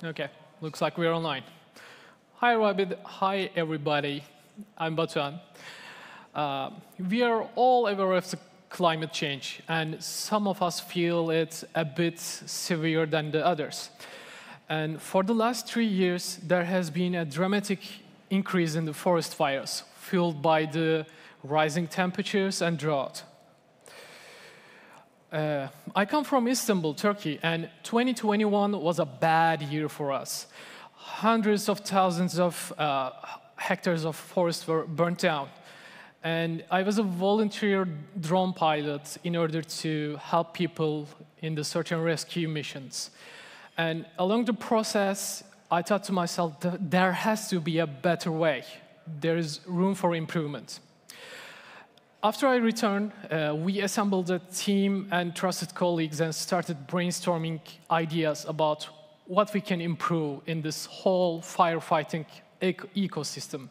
OK, looks like we're online. Hi, everybody. I'm Batuhan. We are all aware of the climate change, and some of us feel it's a bit severe than the others. And for the last 3 years, there has been a dramatic increase in the forest fires, fueled by the rising temperatures and drought. I come from Istanbul, Turkey, and 2021 was a bad year for us. Hundreds of thousands of hectares of forest were burnt down. And I was a volunteer drone pilot in order to help people in the search and rescue missions. And along the process, I thought to myself, there has to be a better way. There is room for improvement. After I returned, we assembled a team and trusted colleagues and started brainstorming ideas about what we can improve in this whole firefighting ecosystem.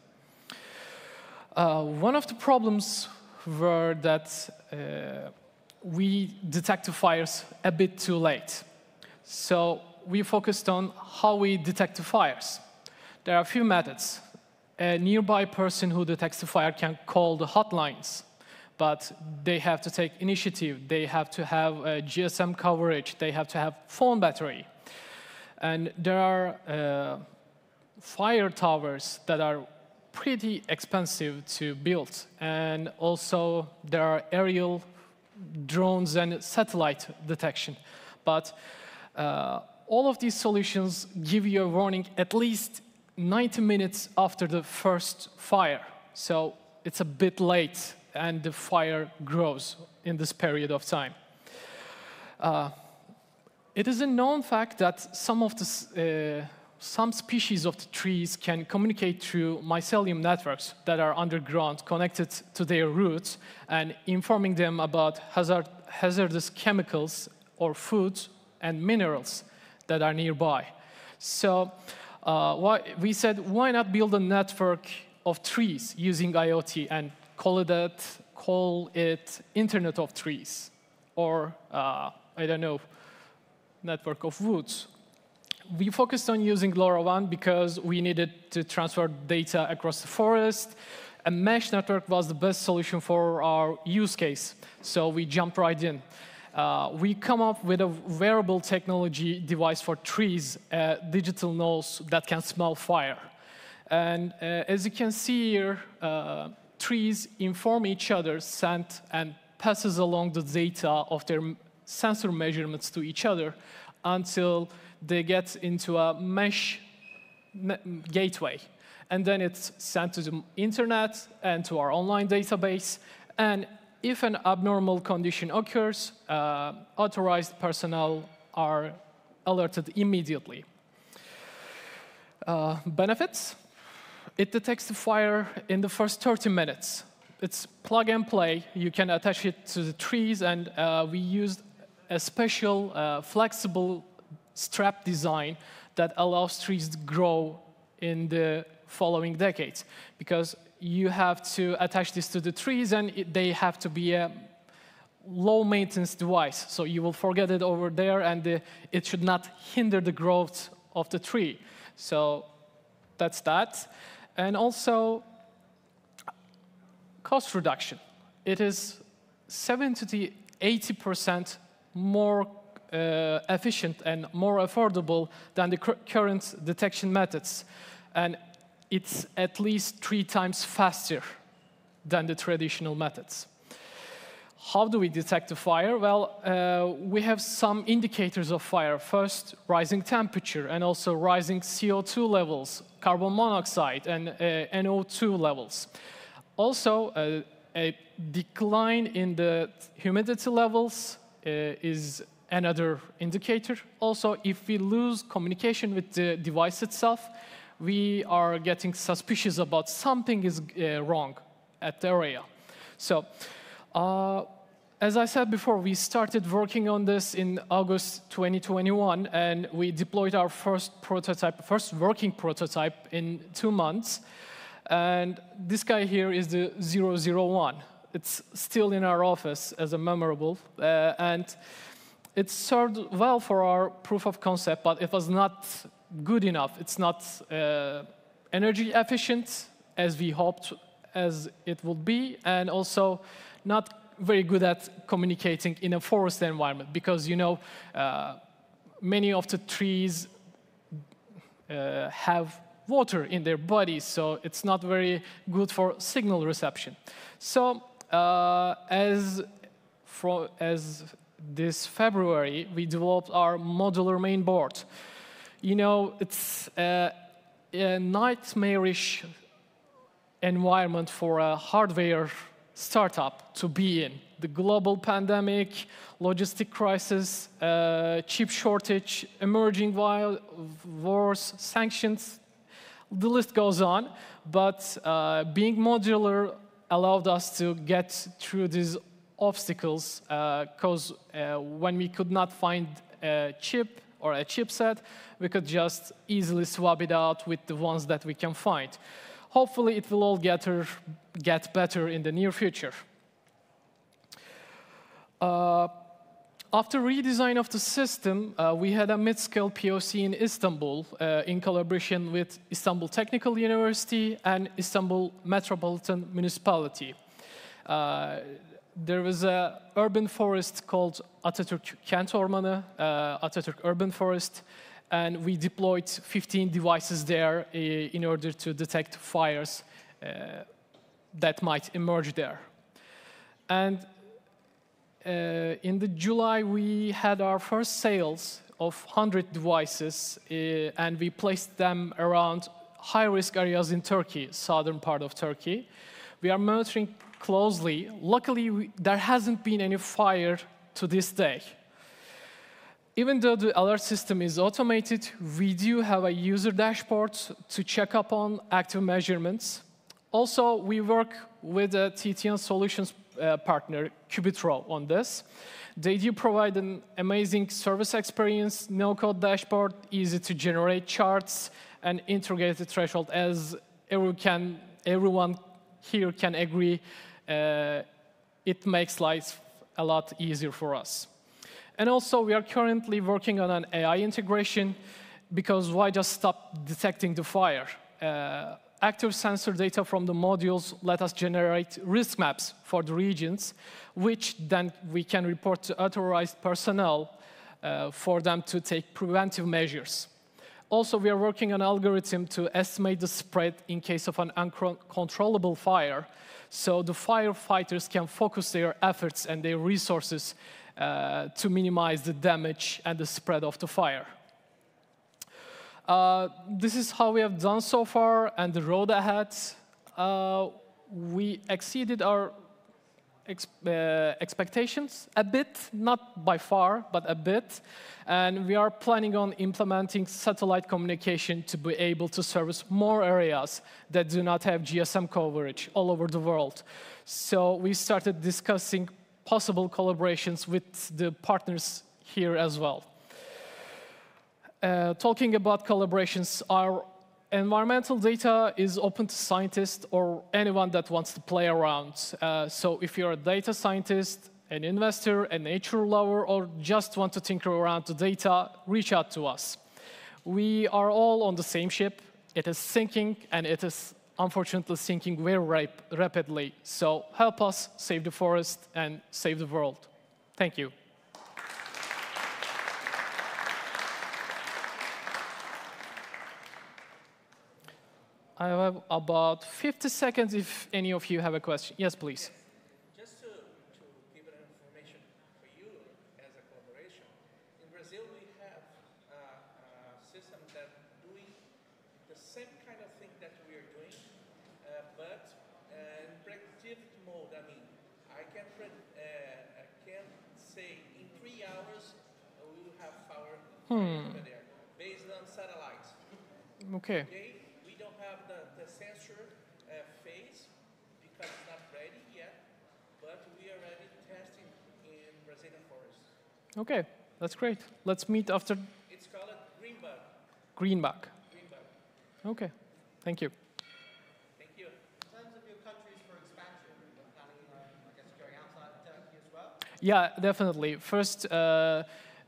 One of the problems were that we detect the fires a bit too late. So we focused on how we detect the fires. There are a few methods. A nearby person who detects the fire can call the hotlines, but they have to take initiative. They have to have GSM coverage. They have to have phone battery. And there are fire towers that are pretty expensive to build. And also, there are aerial drones and satellite detection. But all of these solutions give you a warning at least 90 minutes after the first fire. So it's a bit late, and the fire grows in this period of time. It is a known fact that some species of the trees can communicate through mycelium networks that are underground, connected to their roots, and informing them about hazardous chemicals or foods and minerals that are nearby. So we said, why not build a network of trees using IoT and call it Internet of Trees, or I don't know, network of woods. We focused on using LoRAWAN because we needed to transfer data across the forest. A mesh network was the best solution for our use case, so we jumped right in. We come up with a wearable technology device for trees, a digital nose that can smell fire. And as you can see here, trees inform each other, send and passes along the data of their sensor measurements to each other until they get into a mesh gateway. And then it's sent to the internet and to our online database. And if an abnormal condition occurs, authorized personnel are alerted immediately. Benefits? It detects the fire in the first 30 minutes. It's plug and play. You can attach it to the trees, and we used a special flexible strap design that allows trees to grow in the following decades, because you have to attach this to the trees, and they have to be a low-maintenance device. So you will forget it over there, and it should not hinder the growth of the tree. So that's that. And also, cost reduction. It is 70 to 80% more efficient and more affordable than the current detection methods. And it's at least 3 times faster than the traditional methods. How do we detect the fire? Well, we have some indicators of fire. First, rising temperature, and also rising CO2 levels, carbon monoxide, and NO2 levels. Also, a decline in the humidity levels is another indicator. Also, if we lose communication with the device itself, we are getting suspicious about something is wrong at the area. So, as I said before, we started working on this in August 2021, and we deployed our first working prototype in 2 months. And this guy here is the 001. It's still in our office as a memorable, and it served well for our proof of concept, but it was not good enough. It's not energy efficient as we hoped as it would be, and also not very good at communicating in a forest environment because, you know, many of the trees have water in their bodies, so it's not very good for signal reception. So as this February, we developed our modular main board. You know, it's a nightmarish environment for a hardware startup to be in. The global pandemic, logistic crisis, chip shortage, emerging wars, sanctions, the list goes on. But being modular allowed us to get through these obstacles because when we could not find a chip or a chipset, we could just easily swap it out with the ones that we can find. Hopefully, it will all get better in the near future. After redesign of the system, we had a mid-scale POC in Istanbul in collaboration with Istanbul Technical University and Istanbul Metropolitan Municipality. There was an urban forest called Atatürk Kent Ormanı, Atatürk Urban Forest, and we deployed 15 devices there in order to detect fires that might emerge there. And in the July, we had our first sales of 100 devices, and we placed them around high-risk areas in Turkey, southern part of Turkey. We are monitoring closely. Luckily, there hasn't been any fire to this day. Even though the alert system is automated, we do have a user dashboard to check up on active measurements. Also, we work with a TTN Solutions partner, Cubitro, on this. They do provide an amazing service experience, no-code dashboard, easy to generate charts, and integrated threshold. As everyone here can agree, it makes life a lot easier for us. And also, we are currently working on an AI integration because why just stop detecting the fire? Active sensor data from the modules let us generate risk maps for the regions, which then we can report to authorized personnel for them to take preventive measures. Also, we are working on an algorithm to estimate the spread in case of an uncontrollable fire, so the firefighters can focus their efforts and their resources to minimize the damage and the spread of the fire. This is how we have done so far, and the road ahead. We exceeded our expectations a bit, not by far, but a bit. And we are planning on implementing satellite communication to be able to service more areas that do not have GSM coverage all over the world. So we started discussing possible collaborations with the partners here as well. Talking about collaborations, our environmental data is open to scientists or anyone that wants to play around. So if you're a data scientist, an investor, a nature lover, or just want to tinker around the data, reach out to us. We are all on the same ship. It is sinking, and it is unfortunately sinking very rapidly. So help us save the forest and save the world. Thank you. I have about 50 seconds if any of you have a question. Yes, please. Just to give an information for you as a collaboration, in Brazil we have a system that doing the same kind of thing that we are doing, but in predictive mode. I mean, I can say in 3 hours we will have fire over there, based on satellites. Okay. We don't have the sensor phase because it's not ready yet, but we are already testing in Brazilian forests. Okay, that's great. Let's meet after. It's called Greenbug. Greenbug. Greenbug. Okay, thank you. Thank you. In terms of your countries for expansion, you're planning on, I guess, going outside of Turkey as well? Yeah, definitely. First,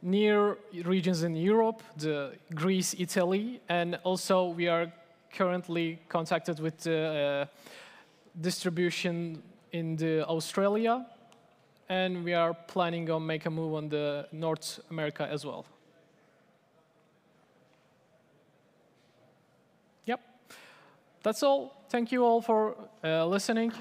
near regions in Europe, the Greece, Italy, and also we are currently contacted with the distribution in the Australia, and we are planning on make a move on the North America as well. Yep, that's all. Thank you all for listening.